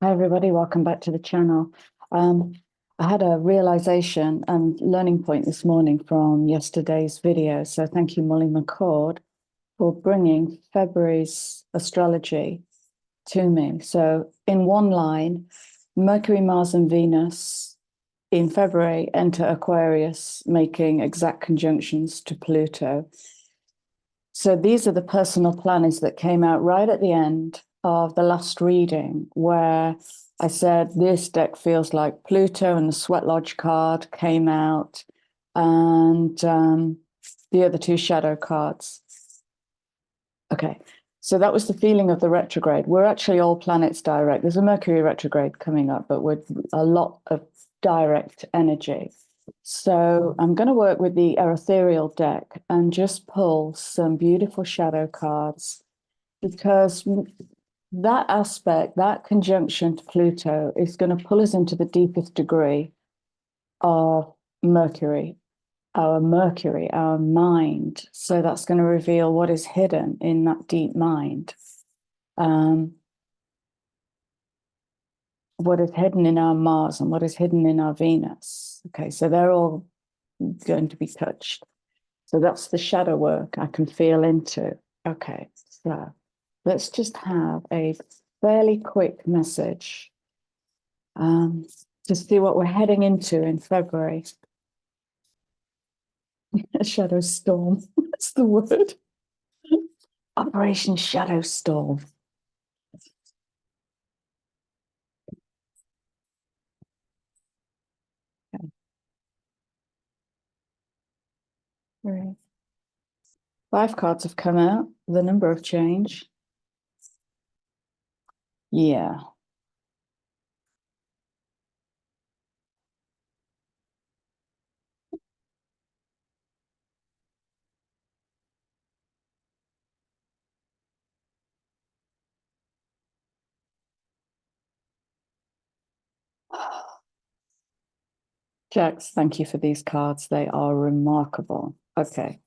Hi, everybody. Welcome back to the channel. I had a realization and learning point this morning from yesterday's video. So thank you, Molly McCord, for bringing February's astrology to me. So in one line, Mercury, Mars, and Venus in February enter Aquarius, making exact conjunctions to Pluto. So these are the personal planets that came out right at the end of the last reading, where I said this deck feels like Pluto, and the Sweatlodge card came out, and the other two shadow cards. Okay, so that was the feeling of the retrograde. We're actually all planets direct. There's a Mercury retrograde coming up, but with a lot of direct energy. So I'm going to work with the ethereal deck and just pull some beautiful shadow cards, because that aspect, that conjunction to Pluto, is going to pull us into the deepest degree of Mercury, our mind. So that's going to reveal what is hidden in that deep mind. What is hidden in our Mars and what is hidden in our Venus. Okay, so they're all going to be touched. So that's the shadow work I can feel into. Okay, so let's just have a fairly quick message to see what we're heading into in February. A shadow storm, that's the word. Operation Shadow Storm. Okay. Right. 5 cards have come out, the number of change. Yeah. Jax, thank you for these cards. They are remarkable. Okay.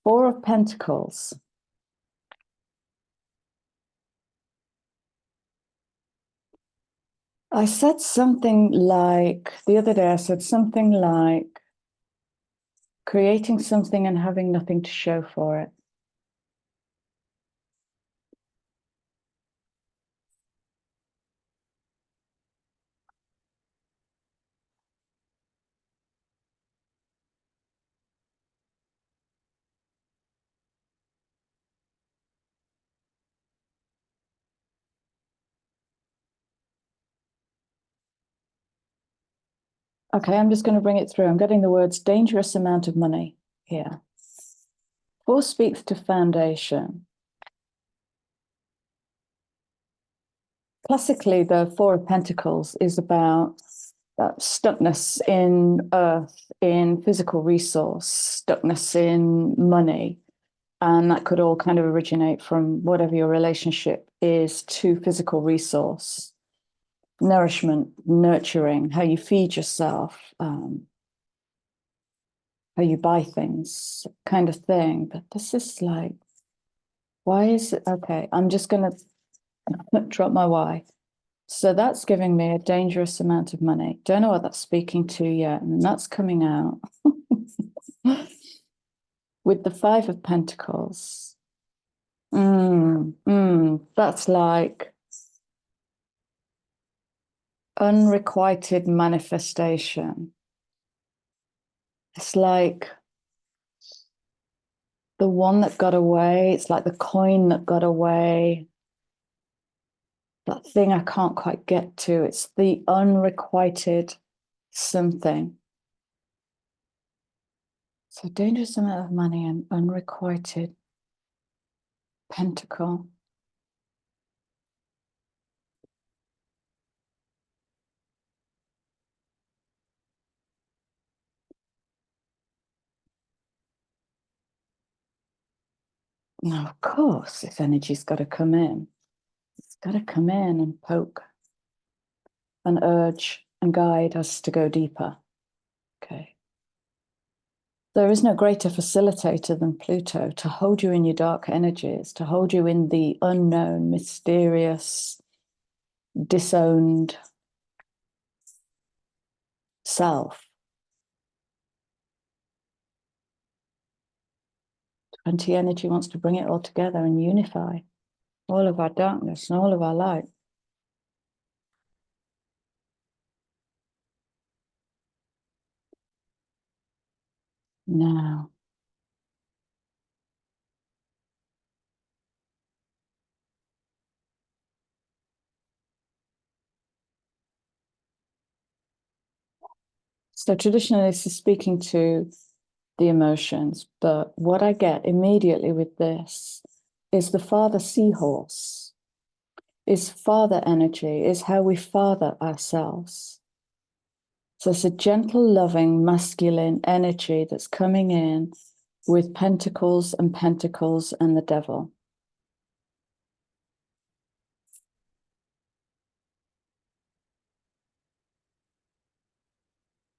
4 of Pentacles. I said something like, the other day I said something like, creating something and having nothing to show for it. Okay, I'm just going to bring it through. I'm getting the words dangerous amount of money here. 4 speaks to foundation. Classically, the 4 of Pentacles is about stuckness in earth, in physical resource, stuckness in money. And that could all kind of originate from whatever your relationship is to physical resource, nourishment, nurturing, how you feed yourself, how you buy things, kind of thing. But this is like, why is it? Okay, I'm just going to drop my why. So that's giving me a dangerous amount of money. Don't know what that's speaking to yet. And that's coming out with the 5 of Pentacles. That's like unrequited manifestation. It's like the one that got away. It's like the coin that got away. That thing I can't quite get to. It's the unrequited something. So dangerous amount of money and unrequited pentacle. Now, of course, this energy's got to come in. It's got to come in and poke and urge and guide us to go deeper. Okay. There is no greater facilitator than Pluto to hold you in your dark energies, to hold you in the unknown, mysterious, disowned self. 20 energy wants to bring it all together and unify all of our darkness and all of our light. Now, so traditionally this is speaking to the emotions, but what I get immediately with this is the father seahorse, is father energy, is how we father ourselves. So it's a gentle, loving, masculine energy that's coming in with pentacles and pentacles and the devil.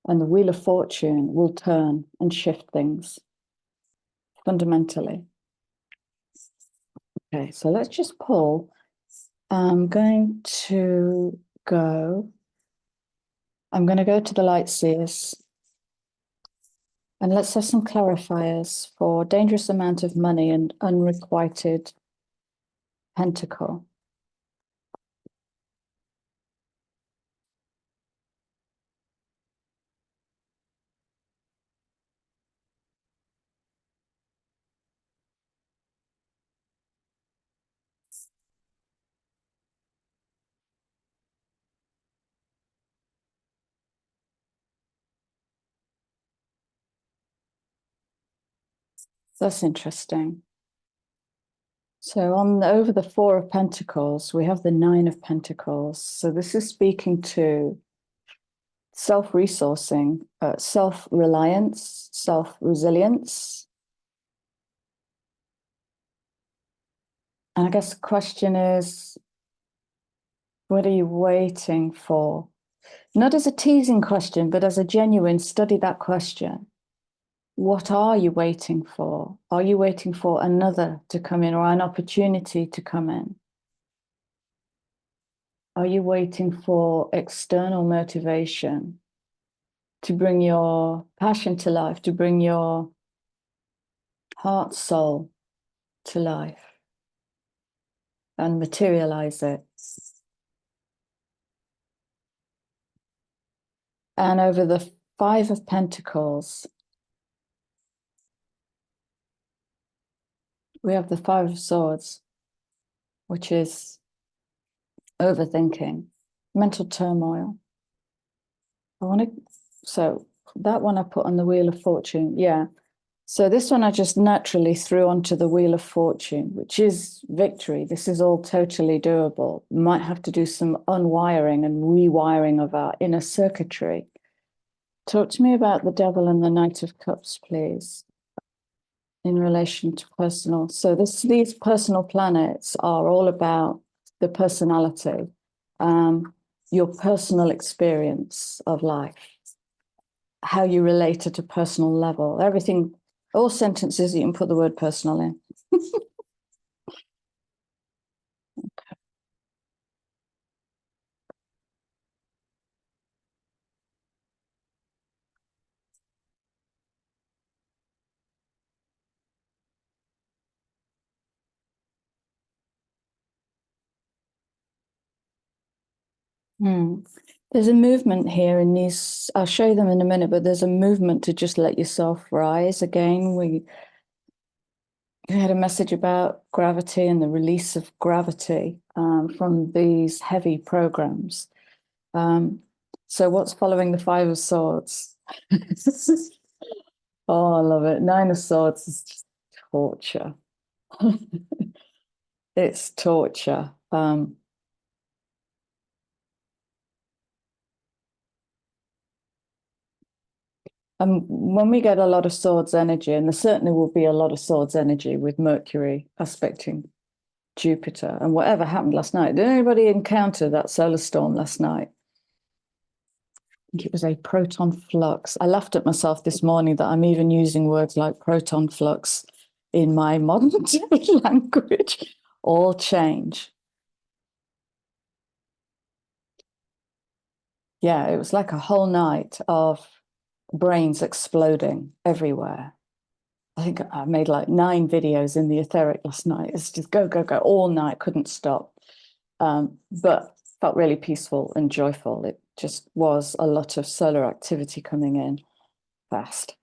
And the wheel of fortune will turn and shift things fundamentally. Okay, so let's just pull. I'm going to go to the light seers. And let's have some clarifiers for dangerous amount of money and unrequited pentacle. That's interesting. So over the Four of Pentacles, we have the Nine of Pentacles. So this is speaking to self-resourcing, self-reliance, self-resilience. And I guess the question is, what are you waiting for? Not as a teasing question, but as a genuine, study that question. What are you waiting for? Are you waiting for another to come in or an opportunity to come in? Are you waiting for external motivation to bring your passion to life, to bring your heart, soul to life and materialize it? And over the Five of Pentacles, we have the Five of Swords, which is overthinking, mental turmoil. So that one I put on the Wheel of Fortune. Yeah. So this one I just naturally threw onto the Wheel of Fortune, which is victory. This is all totally doable. We might have to do some unwiring and rewiring of our inner circuitry. Talk to me about the Devil and the Knight of Cups, please, in relation to personal. So these personal planets are all about the personality, your personal experience of life, how you relate at a personal level, everything, all sentences you can put the word personal in. There's a movement here in these, I'll show you them in a minute, but there's a movement to just let yourself rise again. We had a message about gravity and the release of gravity from these heavy programs. So what's following the Five of Swords? Oh, I love it. Nine of Swords is just torture. It's torture. And when we get a lot of swords energy, and there certainly will be a lot of swords energy with Mercury aspecting Jupiter and whatever happened last night. Did anybody encounter that solar storm last night? I think it was a proton flux. I laughed at myself this morning that I'm even using words like proton flux in my modern day language. All change. Yeah, it was like a whole night of brains exploding everywhere. I think I made like 9 videos in the etheric last night. It's just go, go, go all night, couldn't stop. But felt really peaceful and joyful. It just was a lot of solar activity coming in fast.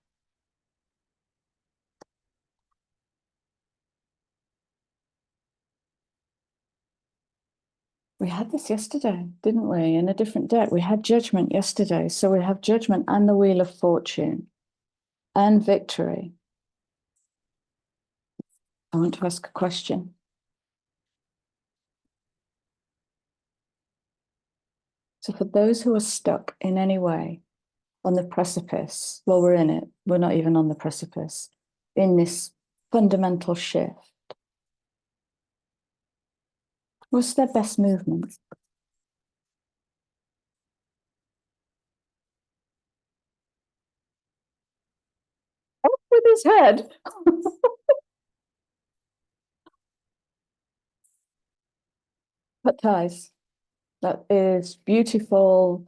We had this yesterday, didn't we? In a different deck. We had judgment yesterday. So we have judgment and the wheel of fortune and victory. I want to ask a question. So for those who are stuck in any way on the precipice, well, we're in it. We're not even on the precipice. In this fundamental shift, what's their best movement? With his head. Cut ties. That is beautiful.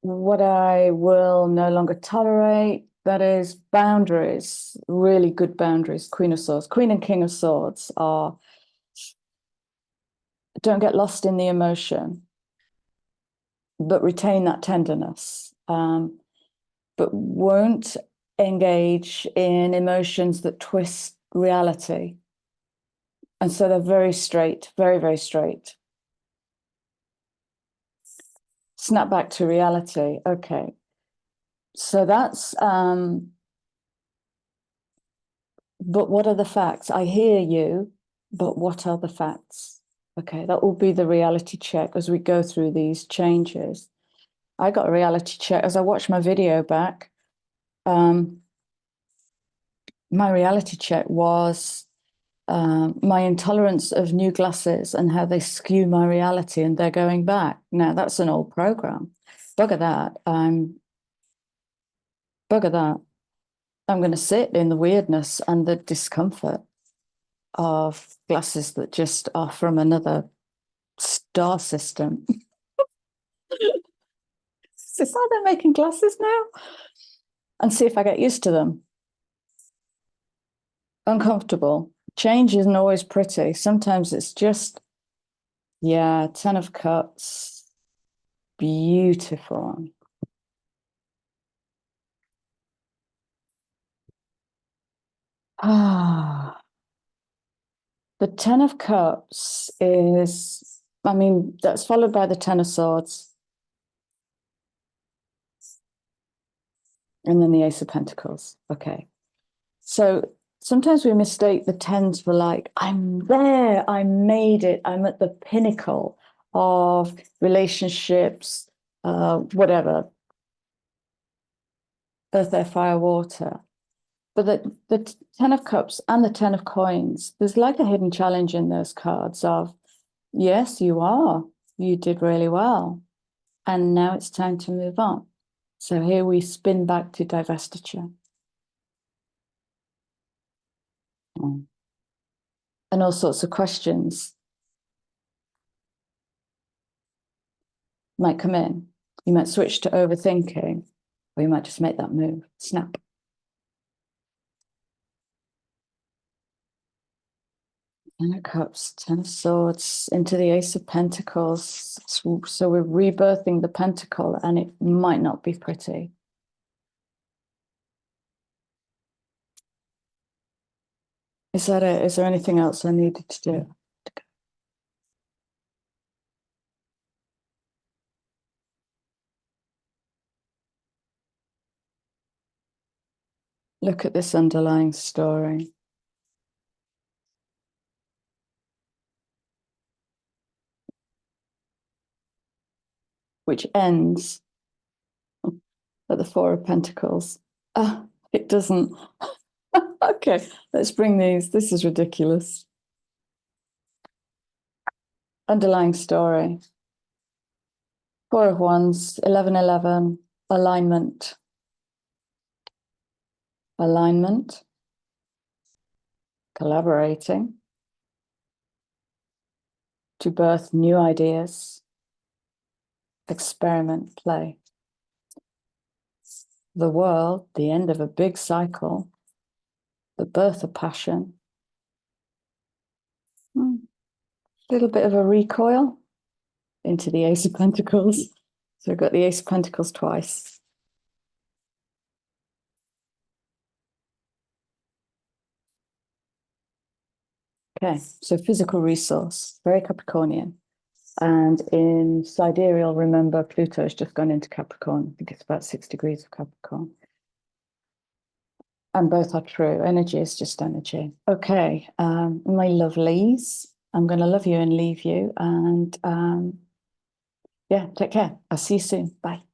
What I will no longer tolerate. That is boundaries, really good boundaries. Queen of Swords, Queen and King of Swords are, don't get lost in the emotion, but retain that tenderness. But won't engage in emotions that twist reality. And so they're very straight, very, very straight. Snap back to reality. Okay. So that's, but what are the facts? I hear you, but what are the facts? Okay, that will be the reality check as we go through these changes. I got a reality check as I watched my video back. My reality check was my intolerance of new glasses and how they skew my reality, and they're going back. Now, that's an old program. Bugger that. Bugger that. I'm going to sit in the weirdness and the discomfort of glasses that just are from another star system. Is that they're making glasses now? And see if I get used to them. Uncomfortable. Change isn't always pretty. Sometimes it's just, yeah, 10 of Cups. Beautiful. Ah, the 10 of Cups is, I mean, that's followed by the 10 of Swords. And then the Ace of Pentacles. Okay. So sometimes we mistake the 10s for like, I'm there, I made it, I'm at the pinnacle of relationships, whatever, earth, air, fire, water. But the 10 of Cups and the 10 of Coins, there's like a hidden challenge in those cards of, yes, you are. You did really well. And now it's time to move on. So here we spin back to divestiture. And all sorts of questions might come in. You might switch to overthinking, or you might just make that move, snap. 10 of Cups, 10 of Swords, into the Ace of Pentacles. So we're rebirthing the Pentacle, and it might not be pretty. Is that it? Is there anything else I needed to do? Look at this underlying story. Which ends at the Four of Pentacles. Ah, it doesn't. Okay, let's bring these. This is ridiculous. Underlying story. Four of Wands, 11-11, alignment. Alignment. Collaborating. To birth new ideas. Experiment, play. the world, the end of a big cycle, the birth of passion. A little bit of a recoil into the Ace of Pentacles. So we've got the Ace of Pentacles twice. Okay, so physical resource, very Capricornian. And in sidereal, remember, Pluto's just gone into Capricorn. I think it's about 6 degrees of Capricorn. And both are true. Energy is just energy. Okay, my lovelies, I'm going to love you and leave you. And yeah, take care. I'll see you soon. Bye.